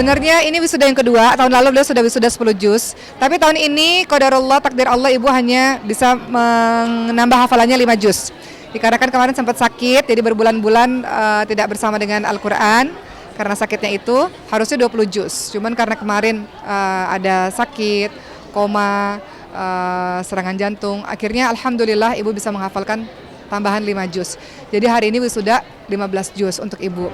Sebenarnya ini wisuda yang kedua, tahun lalu beliau sudah wisuda 10 juz. Tapi tahun ini qadarullah takdir Allah ibu hanya bisa menambah hafalannya 5 juz. Dikarenakan kemarin sempat sakit, jadi berbulan-bulan tidak bersama dengan Al-Quran. Karena sakitnya itu harusnya 20 juz. Cuman karena kemarin ada sakit, koma, serangan jantung, akhirnya alhamdulillah ibu bisa menghafalkan tambahan 5 juz. Jadi hari ini wisuda 15 juz untuk ibu.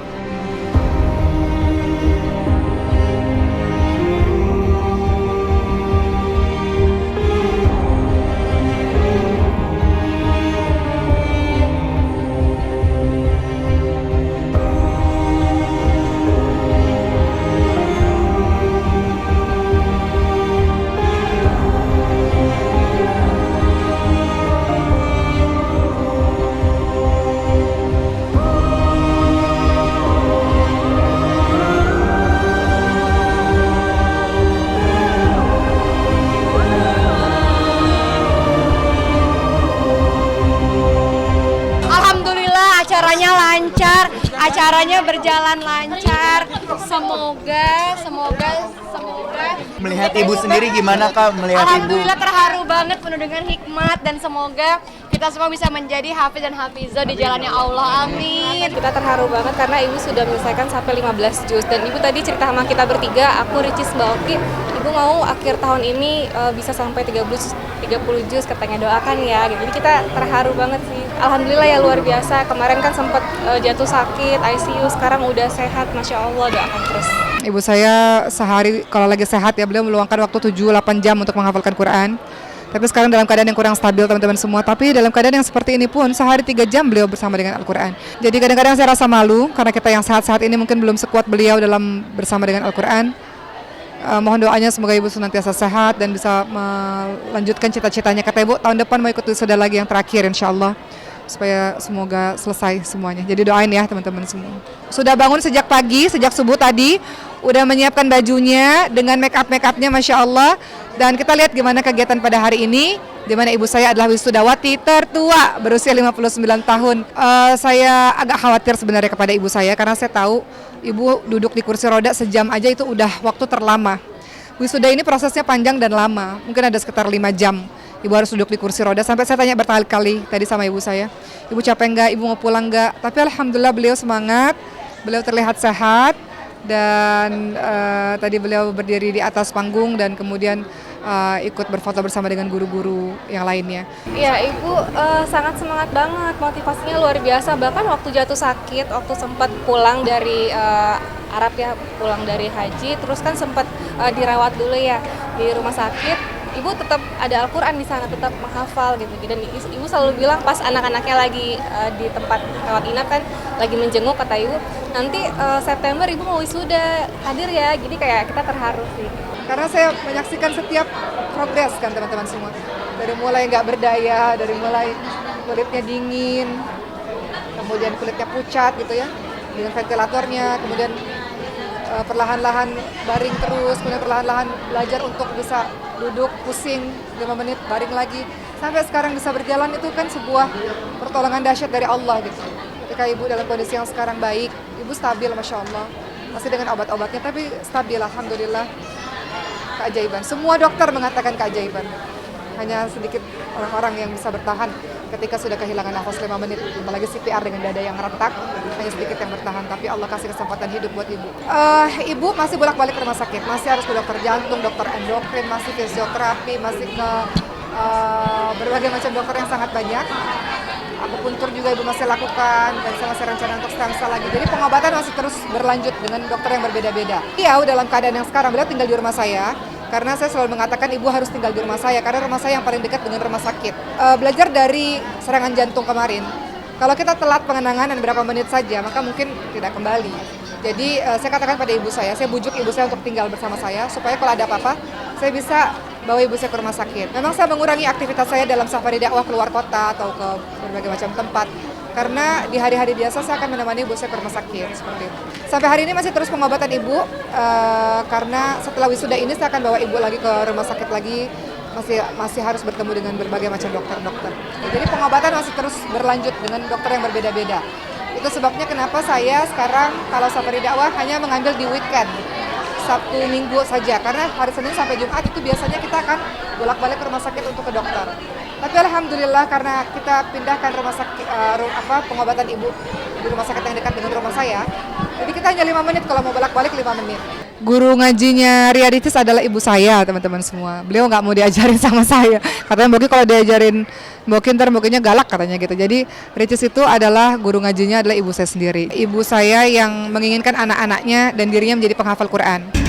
Acaranya lancar, acaranya berjalan lancar. Semoga Melihat ibu sendiri gimana Kak? Melihat alhamdulillah ibu terharu banget penuh dengan hikmat dan semoga kita semua bisa menjadi hafiz dan hafizah di jalannya Allah. Amin. Kita terharu banget karena ibu sudah menyelesaikan sampai 15 juz dan ibu tadi cerita sama kita bertiga, aku Ricis Mbak Oki, ibu mau akhir tahun ini bisa sampai 30 juz katanya, doakan ya. Jadi kita terharu banget sih. Alhamdulillah ya, luar biasa. Kemarin kan sempat jatuh sakit ICU, sekarang udah sehat, Masya Allah, doakan terus. Ibu saya sehari kalau lagi sehat ya beliau meluangkan waktu 7-8 jam untuk menghafalkan Quran. Tapi sekarang dalam keadaan yang kurang stabil teman-teman semua. Tapi dalam keadaan yang seperti ini pun sehari 3 jam beliau bersama dengan Al-Quran. Jadi kadang-kadang saya rasa malu karena kita yang sehat-sehat ini mungkin belum sekuat beliau dalam bersama dengan Al-Quran. Mohon doanya semoga ibu senantiasa sehat dan bisa melanjutkan cita-citanya. Kata ibu tahun depan mau ikut wisuda lagi yang terakhir insya Allah. Supaya semoga selesai semuanya. Jadi doain ya teman-teman semua. Sudah bangun sejak pagi, sejak subuh tadi, udah menyiapkan bajunya dengan make upnya Masya Allah. Dan kita lihat gimana kegiatan pada hari ini, di mana ibu saya adalah wisudawati tertua berusia 59 tahun. Saya agak khawatir sebenarnya kepada ibu saya karena saya tahu ibu duduk di kursi roda sejam aja itu udah waktu terlama. Wisuda ini prosesnya panjang dan lama, mungkin ada sekitar 5 jam. Ibu harus duduk di kursi roda, sampai saya tanya berkali-kali tadi sama ibu saya, ibu capek enggak, ibu mau pulang enggak? Tapi alhamdulillah beliau semangat, beliau terlihat sehat, dan tadi beliau berdiri di atas panggung dan kemudian ikut berfoto bersama dengan guru-guru yang lainnya. Iya, ibu sangat semangat banget, motivasinya luar biasa. Bahkan waktu jatuh sakit, waktu sempat pulang dari Arab ya, pulang dari haji, terus kan sempat dirawat dulu ya di rumah sakit. Ibu tetap ada Al-Quran di sana, tetap menghafal gitu. Dan ibu selalu bilang pas anak-anaknya lagi di tempat rawat inap kan, lagi menjenguk, kata ibu, nanti September ibu mau wisuda, hadir ya. Jadi kayak kita terharu sih. Karena saya menyaksikan setiap progres kan teman-teman semua. Dari mulai nggak berdaya, dari mulai kulitnya dingin, kemudian kulitnya pucat gitu ya, dengan ventilatornya, kemudian perlahan-lahan baring terus, kemudian perlahan-lahan belajar untuk bisa duduk pusing 5 menit, baring lagi, sampai sekarang bisa berjalan. Itu kan sebuah pertolongan dahsyat dari Allah gitu. Ketika ibu dalam kondisi yang sekarang baik, ibu stabil Masya Allah, masih dengan obat-obatnya tapi stabil alhamdulillah. Keajaiban, semua dokter mengatakan keajaiban. Hanya sedikit orang-orang yang bisa bertahan ketika sudah kehilangan nafas 5 menit, apalagi CPR dengan dada yang retak, hanya sedikit yang bertahan, tapi Allah kasih kesempatan hidup buat ibu. Ibu masih bolak-balik ke rumah sakit, masih harus ke dokter jantung, dokter endokrin, masih fisioterapi, masih ke berbagai macam dokter yang sangat banyak. Akupuntur juga ibu masih lakukan, dan saya masih rencana untuk stem cell lagi. Jadi pengobatan masih terus berlanjut dengan dokter yang berbeda-beda. Iya, dalam keadaan yang sekarang beliau tinggal di rumah saya. Karena saya selalu mengatakan ibu harus tinggal di rumah saya, karena rumah saya yang paling dekat dengan rumah sakit. Belajar dari serangan jantung kemarin, kalau kita telat pengenangan beberapa menit saja, maka mungkin tidak kembali. Jadi saya katakan pada ibu saya bujuk ibu saya untuk tinggal bersama saya, supaya kalau ada apa-apa, saya bisa bawa ibu saya ke rumah sakit. Memang saya mengurangi aktivitas saya dalam safari dakwah keluar kota atau ke berbagai macam tempat. Karena di hari-hari biasa saya akan menemani ibu saya ke rumah sakit seperti itu. Sampai hari ini masih terus pengobatan ibu, karena setelah wisuda ini saya akan bawa ibu lagi ke rumah sakit lagi, masih harus bertemu dengan berbagai macam dokter-dokter. Jadi pengobatan masih terus berlanjut dengan dokter yang berbeda-beda. Itu sebabnya kenapa saya sekarang kalau safari dakwah hanya mengambil di weekend. Sabtu Minggu saja, karena hari Senin sampai Jumat itu biasanya kita akan bolak-balik ke rumah sakit untuk ke dokter. Tapi alhamdulillah karena kita pindahkan rumah sakit pengobatan ibu di rumah sakit yang dekat dengan rumah saya. Jadi kita hanya 5 menit kalau mau bolak-balik 5 menit. Guru ngajinya Ria Ricis adalah ibu saya, teman-teman semua. Beliau nggak mau diajarin sama saya. Katanya Boki kalau diajarin Boki ntar Bokinya galak katanya gitu. Jadi Ricis itu adalah guru ngajinya adalah ibu saya sendiri. Ibu saya yang menginginkan anak-anaknya dan dirinya menjadi penghafal Quran.